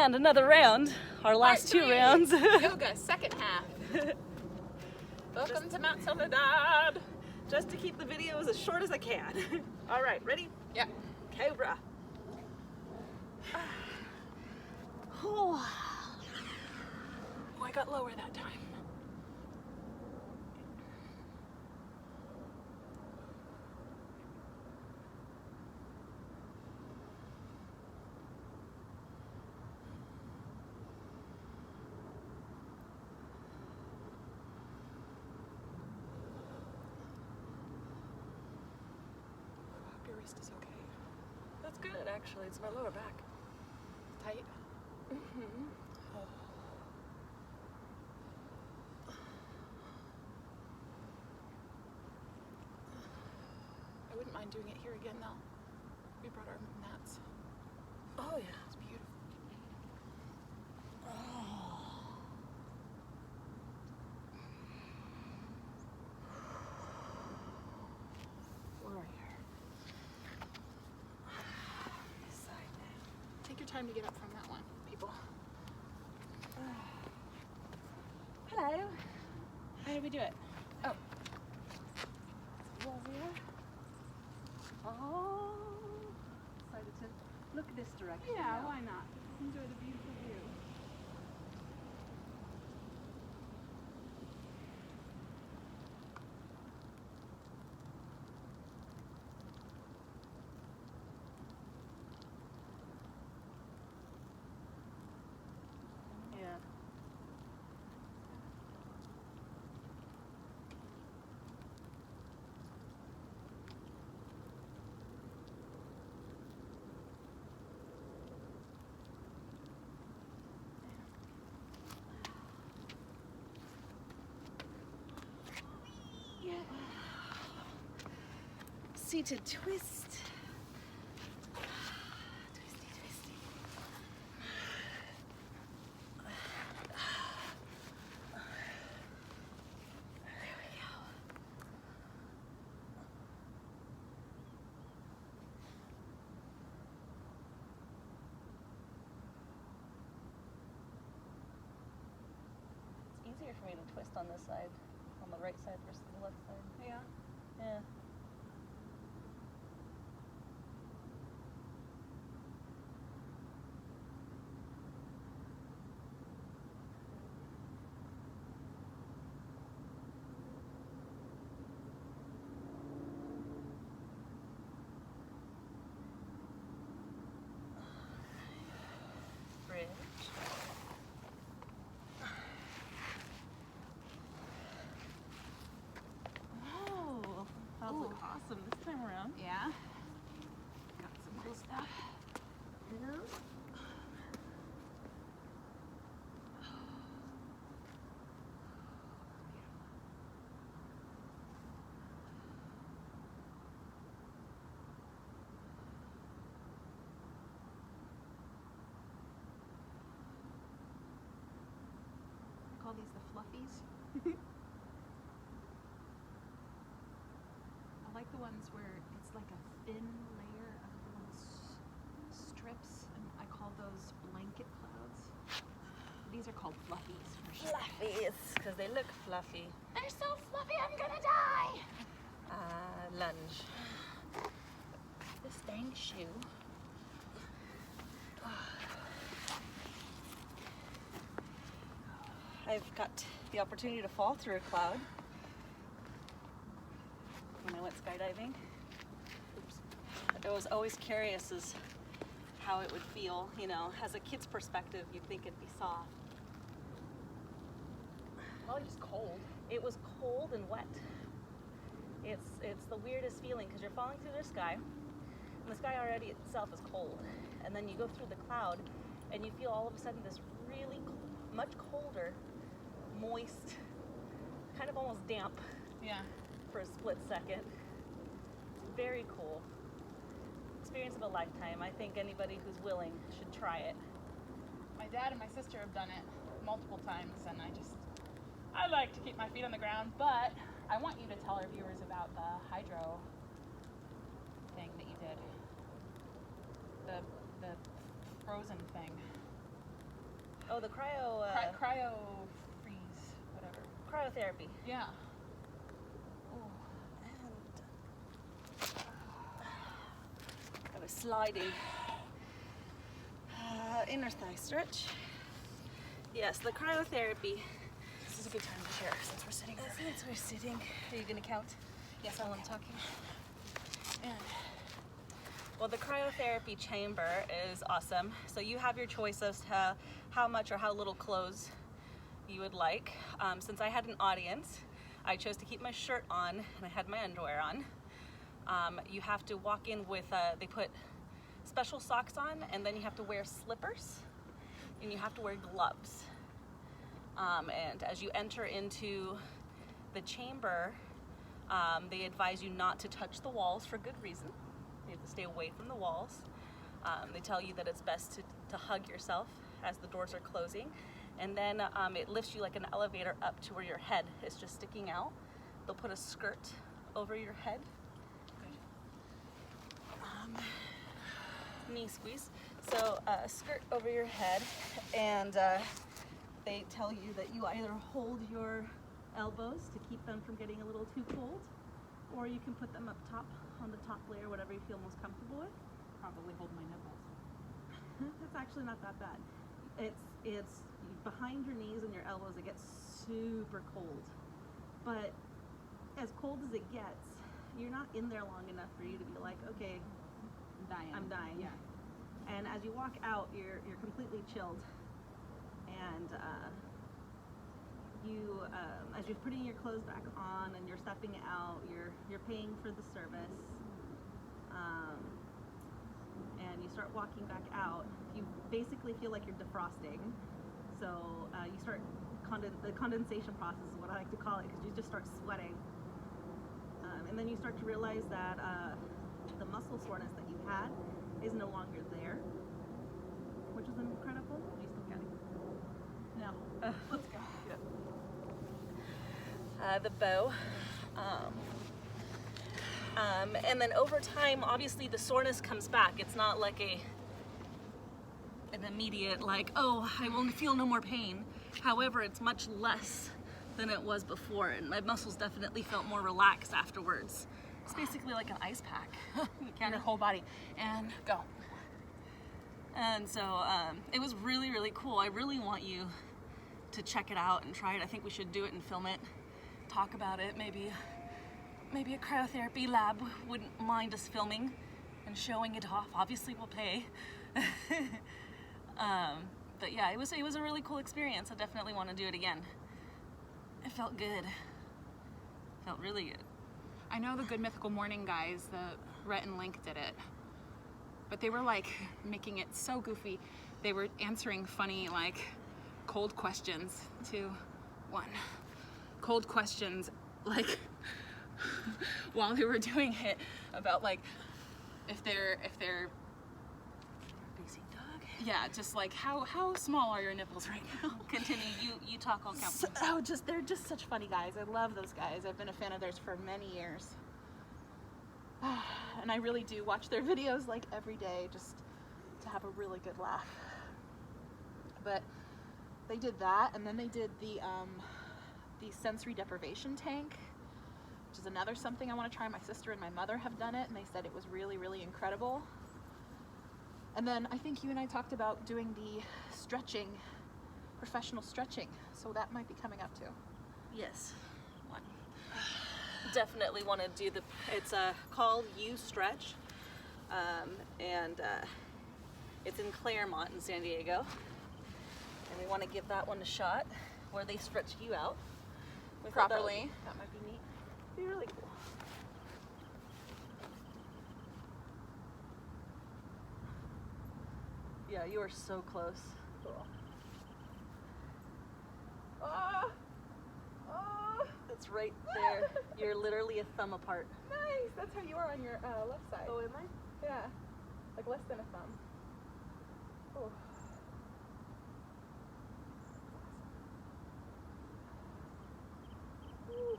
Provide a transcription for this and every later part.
And another round, our last two rounds. Yoga, second half. Welcome to Mount Soledad. Just to keep the videos as short as I can. All right, ready? Yeah. Cobra. Oh, I got lower that time. Your wrist is okay. that's good actually. It's my lower back. Tight. Mm-hmm. I wouldn't mind doing it here again though. We brought our mats. Oh yeah. It's beautiful. Warrior. Take your time to get up from that one, people. Hello. How do we do it? Oh. Warrior. Oh. Decided to look this direction. Yeah, now. why not? Enjoy the beautiful view. Yeah. Seated twist. Twisty, twisty. There we go. It's easier for me to twist on this side, on the right side versus the left side. Yeah. Yeah. Bridge. Oh, that Ooh. looks awesome this time around. Yeah. Got some cool stuff. Yeah. I call these the fluffies. I like the ones where it's like a thin layer of little strips, and I call those blanket clouds. These are called fluffies for sure. Fluffies, because they look fluffy. They're so fluffy, I'm gonna die! Lunge. This dang shoe. I've got the opportunity to fall through a cloud when I went skydiving. I was always curious as how it would feel, you know, as a kid's perspective, you'd think it'd be soft. Probably just cold. It was cold and wet. It's the weirdest feeling because you're falling through the sky, and the sky already itself is cold, and then you go through the cloud, and you feel all of a sudden this really much colder, moist, kind of almost damp Yeah. for a split second. It's very cool. Experience of a lifetime. I think anybody who's willing should try it. My dad and my sister have done it multiple times, and I like to keep my feet on the ground, but I want you to tell our viewers about the hydro thing that you did. The frozen thing. Oh, the cryo freeze, whatever. cryotherapy. Yeah. I was sliding. Inner thigh stretch. Yes, the cryotherapy. This is a good time to share since we're sitting here. Since we're sitting, are you gonna count? Yes, while I'm talking. And well, the cryotherapy chamber is awesome. So you have your choice as to how much or how little clothes you would like. Since I had an audience, I chose to keep my shirt on and I had my underwear on. You have to walk in with, they put special socks on, and then you have to wear slippers and you have to wear gloves. And as you enter into the chamber, they advise you not to touch the walls for good reason. You have to stay away from the walls. They tell you that it's best to hug yourself as the doors are closing. And then it lifts you like an elevator up to where your head is just sticking out. They'll put a skirt over your head. Knee squeeze. So a skirt over your head, and they tell you that you either hold your elbows to keep them from getting a little too cold, or you can put them up top on the top layer, whatever you feel most comfortable with. Probably hold my nipples. That's actually not that bad. It's behind your knees and your elbows. It gets super cold, but as cold as it gets, you're not in there long enough for you to be like, okay, I'm dying. Yeah. And as you walk out, you're completely chilled, and as you're putting your clothes back on and you're stepping out, you're paying for the service, and you start walking back out. You basically feel like you're defrosting. So you start the condensation process is what I like to call it, because you just start sweating, and then you start to realize that the muscle soreness that you had is no longer there, which is incredible. Are you still counting? No. Let's go. The bow. And then over time, obviously the soreness comes back. It's not like an immediate like, oh, I will feel no more pain. However, it's much less than it was before, and my muscles definitely felt more relaxed afterwards. It's basically like an ice pack. You count your whole body and go. And so it was really, really cool. I really want you to check it out and try it. I think we should do it and film it, talk about it. Maybe a cryotherapy lab wouldn't mind us filming and showing it off. Obviously, we'll pay. But yeah, it was a really cool experience. I definitely want to do it again. It felt good. Felt really good. I know the Good Mythical Morning guys, the Rhett and Link did it, but they were like making it so goofy. They were answering funny like cold questions. 2, 1. Cold questions like while they were doing it about like if they're Basic dog. yeah, just like how small are your nipples right now? Continue. You talk. I'll count. So, they're just such funny guys. I love those guys. I've been a fan of theirs for many years. And I really do watch their videos like every day just to have a really good laugh. But they did that, and then they did the sensory deprivation tank, which is another something I want to try. My sister and my mother have done it, and they said it was really, really incredible. And then I think you and I talked about doing the stretching, professional stretching, so that might be coming up too. Yes. One. Definitely want to do it's called You Stretch, and it's in Claremont in San Diego, and we want to give that one a shot where they stretch you out Properly. That might be neat. Be really cool. Yeah, you are so close. Cool. It's right there. You're literally a thumb apart. Nice. That's how you are on your left side. Oh, am I? Yeah. Like less than a thumb. Oh. Ooh.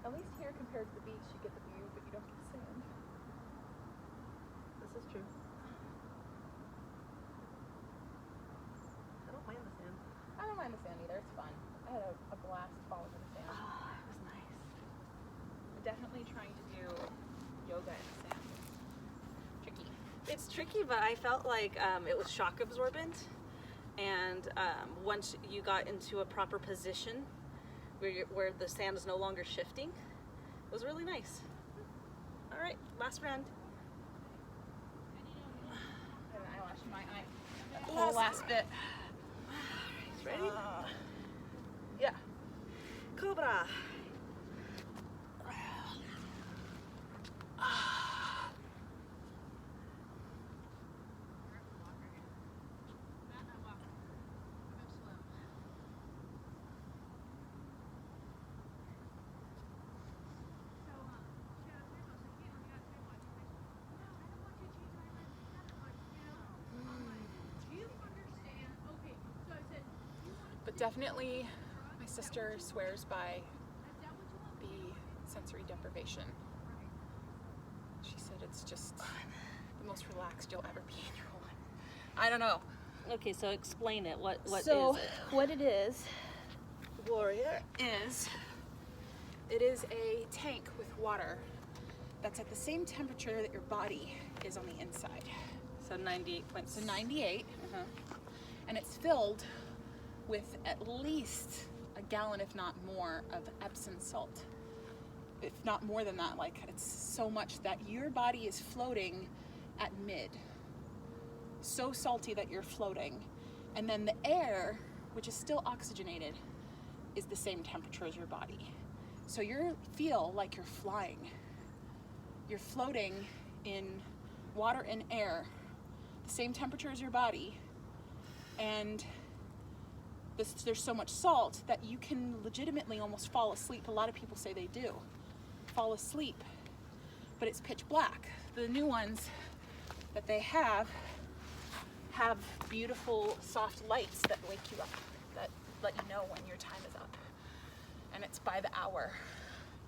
At least here compared to the beach, you get the view, but you don't get the sand. This is true. It's tricky, but I felt like it was shock absorbent, and once you got into a proper position where the sand is no longer shifting, it was really nice. All right, last round. Eyelash in my eye. That whole last bit. Ready? Yeah. Cobra. But definitely, my sister swears by the sensory deprivation. She said it's just the most relaxed you'll ever be in your whole life. I don't know. Okay, so explain it. What is So, it? what it is Warrior. it is a tank with water that's at the same temperature that your body is on the inside. So 98 points. So 98, Uh-huh. and it's filled with at least a gallon, if not more, of Epsom salt. If not more than that, like it's so much that your body is floating at mid. So salty that you're floating. And then the air, which is still oxygenated, is the same temperature as your body. So you feel like you're flying. You're floating in water and air, the same temperature as your body, and there's so much salt that you can legitimately almost fall asleep. A lot of people say they do fall asleep, but it's pitch black. The new ones that they have beautiful soft lights that wake you up, that let you know when your time is up, and it's by the hour.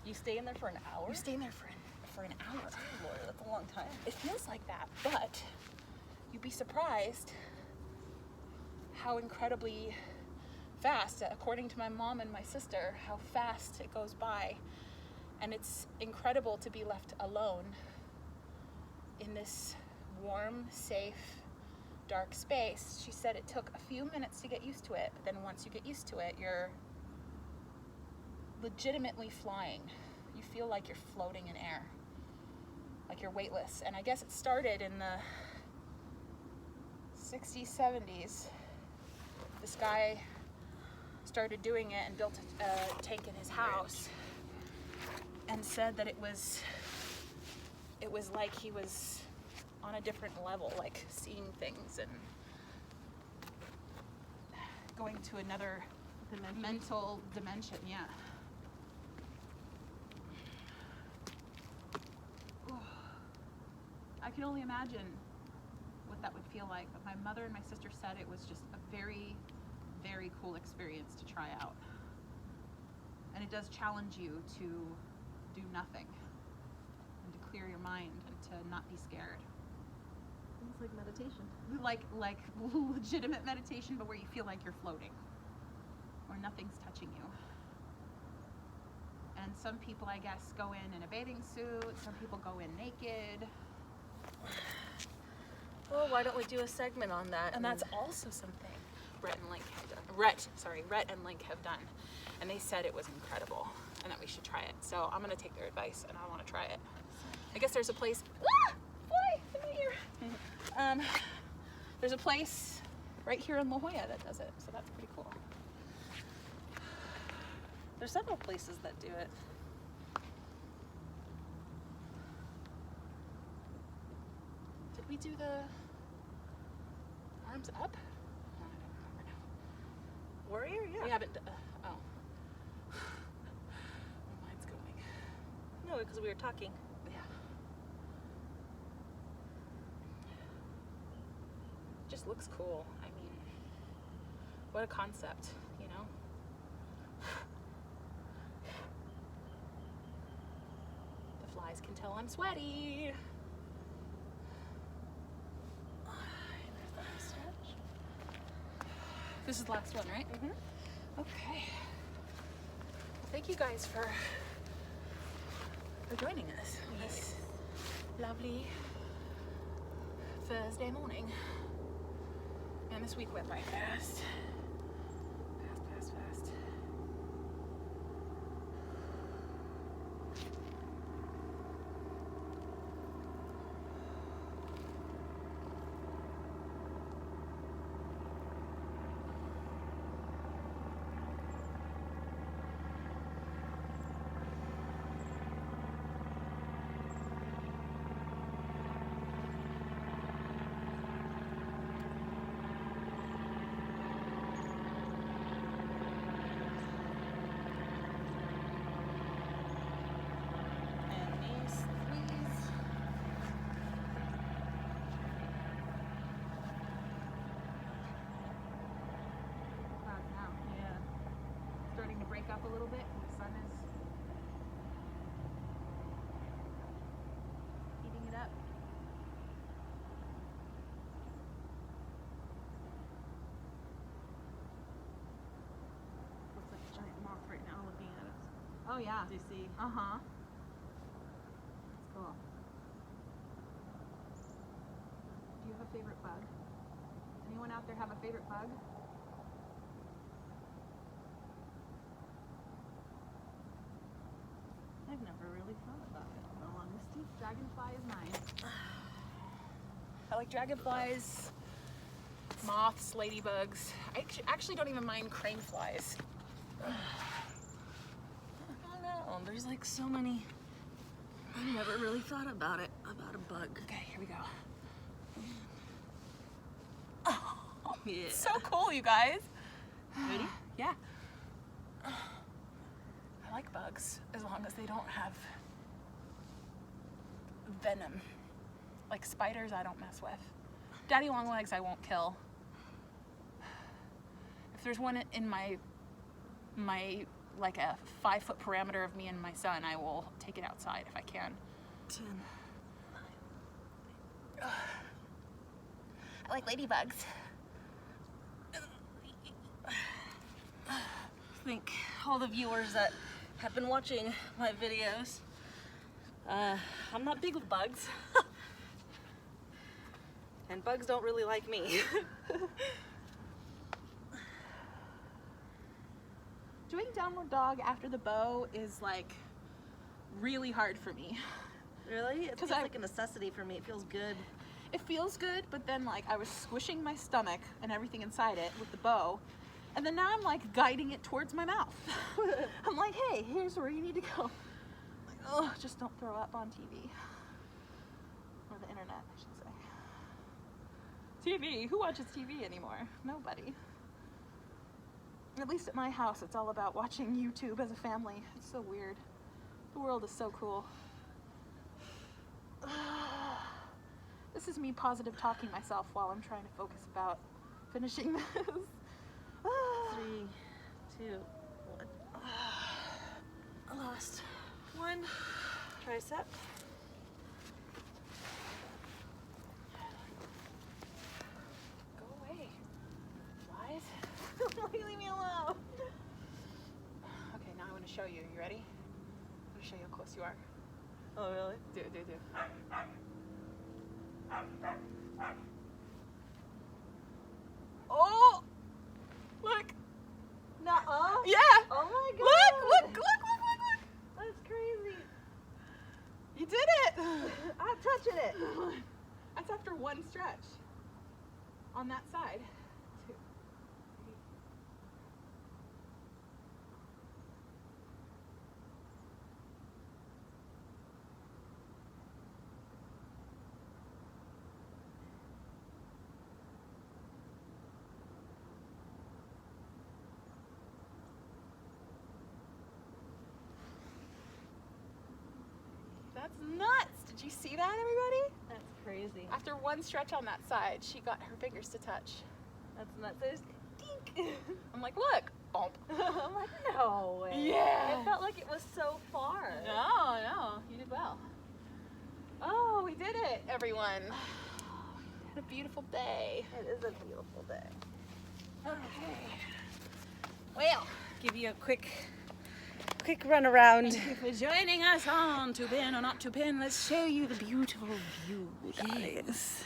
You stay in there for an hour? You stay in there for an hour. Lord, that's a long time. It feels like that, but you'd be surprised how incredibly fast, according to my mom and my sister, how fast it goes by. And it's incredible to be left alone in this warm, safe, dark space. She said it took a few minutes to get used to it, but then once you get used to it, you're legitimately flying. You feel like you're floating in air, like you're weightless. And I guess it started in the 60s, 70s. This guy started doing it and built a tank in his house and said that it was like he was on a different level, like seeing things and going to another mental dimension. Yeah. I can only imagine what that would feel like, but my mother and my sister said it was just a very, very cool experience to try out. And it does challenge you to do nothing and to clear your mind and to not be scared. It's like meditation. Like legitimate meditation, but where you feel like you're floating, where nothing's touching you. And some people, I guess, go in a bathing suit. Some people go in naked. Well, why don't we do a segment on that? And that's also something Rhett and Link have done. And they said it was incredible and that we should try it. So I'm gonna take their advice and I wanna try it. I guess there's a place, fly in my ear. There's a place right here in La Jolla that does it. So that's pretty cool. There's several places that do it. Did we do the arms up? Oh, I don't remember now. Warrior? Yeah. We haven't, oh. My mind's going. No, because we were talking. Yeah. Just looks cool. I mean, what a concept, you know? The flies can tell I'm sweaty. This is the last one, right? Mm-hmm. Okay. Well, thank you guys for joining us on this lovely Thursday morning. And this week went by fast. Fast. Up a little bit. The sun is heating it up. Looks like a giant moth right now looking at us. Oh yeah. Do you see? Uh-huh. That's cool. Do you have a favorite bug? Anyone out there have a favorite bug? I've never really thought about it, in all honesty. Dragonfly is mine. I like dragonflies, moths, ladybugs. I actually don't even mind crane flies. I don't know. There's like so many. I never really thought about it, about a bug. Okay, here we go. Yeah. So cool, you guys. Ready? Yeah. I like bugs as long as they don't have venom. Like spiders, I don't mess with. Daddy longlegs, I won't kill. If there's one in my like a 5-foot parameter of me and my son, I will take it outside if I can. 10. I like ladybugs. I think all the viewers that have been watching my videos, I'm not big with bugs. And bugs don't really like me. Doing downward dog after the bow is like really hard for me. Really? It 'Cause feels like a necessity for me. It feels good. It feels good, but then like I was squishing my stomach and everything inside it with the bow, and then now I'm like guiding it towards my mouth. I'm like, hey, here's where you need to go. Like, oh, just don't throw up on TV. Or the internet, I should say. TV? Who watches TV anymore? Nobody. At least at my house, it's all about watching YouTube as a family. It's so weird. The world is so cool. This is me positive talking myself while I'm trying to focus about finishing this. 3, 2, 1. I lost 1 tricep. Go away, flies. Leave me alone. Okay, now I'm going to show you. You ready? I'm going to show you how close you are. Oh, really? Do. Oh! Look! Nuh-uh. Yeah! Oh my god! Look! That's crazy. You did it! I'm touching it. That's after 1 stretch. On that side. 2, 3. That's nuts! Did you see that, everybody? That's crazy. After 1 stretch on that side, she got her fingers to touch. That's nuts. There's dink. I'm like, look! Bump. I'm like, no way. Yeah. It felt like it was so far. No, you did well. Oh, we did it, everyone. What a beautiful day. It is a beautiful day. Okay. Well, give you a quick run around. Thank you for joining us on To Pin or Not To Pin. Let's show you the beautiful view, guys.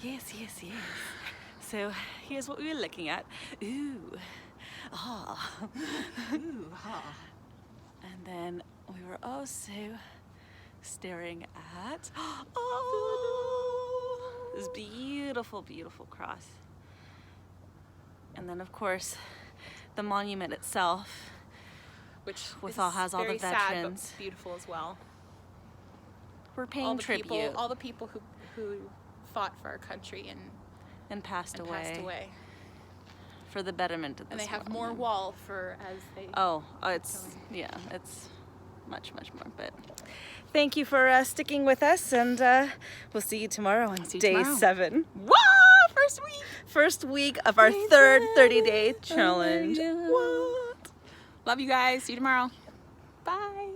Yes, yes, yes. So here's what we were looking at. Ooh. Ah. Ooh, huh. And then we were also staring at oh, this beautiful, beautiful cross. And then, of course, the monument itself, Which has all the very sad, veterans. but beautiful as well. We're paying All the tribute people, all the people who fought for our country and passed and away passed away. for the betterment of this And they have world. more wall for as they. Oh, it's much, much more. But thank you for sticking with us, and we'll see you tomorrow on See you day tomorrow. 7. Wow! First week. First week of our third 30-day challenge. What? Love you guys. See you tomorrow. Bye.